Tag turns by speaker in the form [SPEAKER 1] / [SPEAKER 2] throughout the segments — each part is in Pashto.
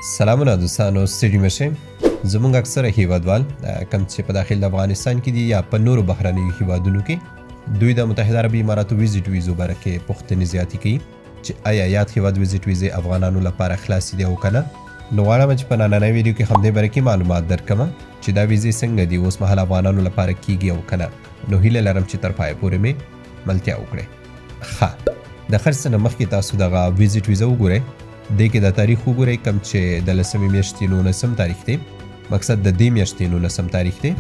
[SPEAKER 1] سلامونه دوستانو، ستړي مشئ. زموږ اکثره هیوادوال کم چې په داخل د افغانستان کې دي یا په نورو بهرنیو هیوادونو کې دوی د متحده عربي اماراتو ویزیټ ویزو باره کې پوښتنې زیاتې کوي چې آیا یاد هیواد ویزیټ ویزې افغانانو لپاره خلاصې دي او که نه. نو غواړم چې په نننۍ ویډیو کې همدې باره کې معلومات درکړم چې دا ویزې څنګه دي، اوس مهال افغانانو لپاره کیږي او که نه. نو هیله لرم چې تر پایه پورې مې ملتیا وکړئ. ښه، د هر څه نه مخکې تاسو دغه ویزیټ ویزه وګورئ. دې کې د تاریخ وګورئ، کوم چې د 10 میاشتې 19 تاریخ دی، مقصد د دې میاشتې 19 تاریخ دی،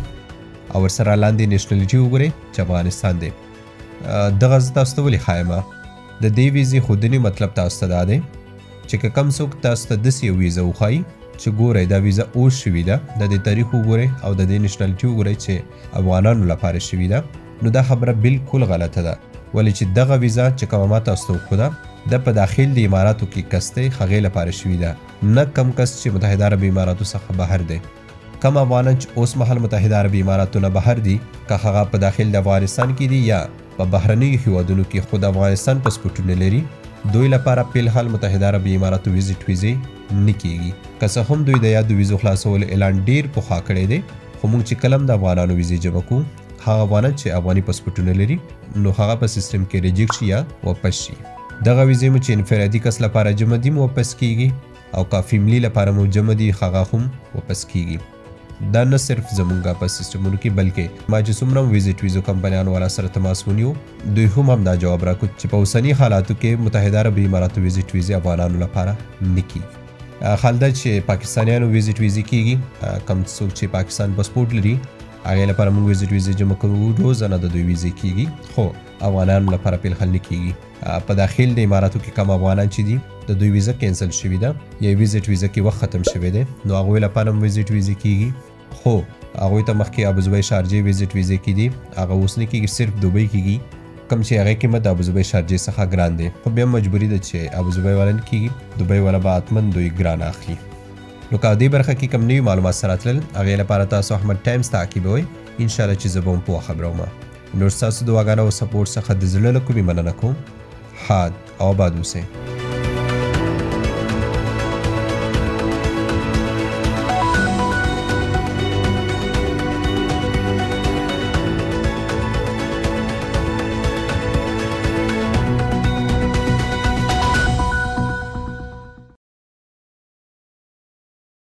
[SPEAKER 1] او ورسره لاندې نیشنلټي وګورئ چې افغانستان دی. دغه زه تاسو ته ولې ښایم؟ د دې ویزې ښودنې مطلب تاسو ته دا دی چې که کوم څوک تاسو ته داسې یو ویزه وښایي چې ګورئ دا ویزه اوس شوې ده، د دې تاریخ وګورئ او د دې نیشنلټي وګورئ چې افغانانو لپاره شوې ده، نو دا خبره بالکل غلطه ده. ولې چې دغه ویزه چې کومه ما تاسو ته وښوده د په داخل د اماراتو کې کس دی، هغې لپاره شوي ده، نه کم کس چې متحده عربي اماراتو څخه بهر دی. کم افغانان چې اوس مهال متحده عربي اماراتو نه بهر دي، که هغه په داخل د افغانستان کې دي یا په بهرنیو هیوادونو کې خو د افغانستان پاسپورټونه لري، دوی لپاره فلحال متحده عربي اماراتو ویزیټ ویزې نه کیږي. که څه هم دوی د یادو ویزو خلاصولو اعلان ډیر پخوا کړی دی، خو موږ چې کله هم د افغانانو ویزې جمع کوو، هغه افغانان چې افغاني پاسپورټونه لري نو هغه په سیستم کې ریجیکټ شي یا واپس شي. دغه ویزې مو چې انفرادي کس لپاره جمع دي واپس کیږي، او که فیملی لپاره مو جمع دي هغه هم واپس کیږي. دا نه صرف زمونږ په سیستمونو کې بلکې ما چې څومره ویزیټ ویزو کمپنیانو والا سره تماس ونیو، دوی هم دا جواب راکړ چې په اوسني حالاتو کې متحده عربي اماراتو ویزیټ ویزې افغانانو لپاره نه کیږي. حال دا چې پاکستانیانو ویزیټ ویزې کیږي، کوم څوک چې پاکستان پاسپورټ لري هغې لپاره موږ ویزیټ ویزې جمع کوو، روزانه د دوی ویزې کیږي، خو افغانانو لپاره فلحال نه کیږي. په داخل د اماراتو کې کم افغانان چې دي د دوی ویزه کینسل شوې ده یا ویزیټ ویزه کې وخت ختم شوی دی، نو هغوی لپاره هم ویزیټ ویزې کیږي، خو هغوی ته مخکې ابوظبي شارجې ویزیټ ویزې کې دي، هغه اوس نه کیږي، صرف دوبۍ کیږي، کوم چې هغې قیمت د ابوظبي شارجې څخه ګران دی، خو بیا مجبوري ده چې ابوظبي والا نه کیږي، دوبۍ والا به حتما دوی ګران اخلي. نو که دې برخه کې کوم نوي معلومات سره راتلل، هغې لپاره تاسو احمد ټایمز تعقیبوئ، انشاءالله چې زه به هم پوه خبروم. نور ستاسو دعاګانو او سپورټ څخه د زړه له کومې مننه کوم. ښاد او آباد اوسئ.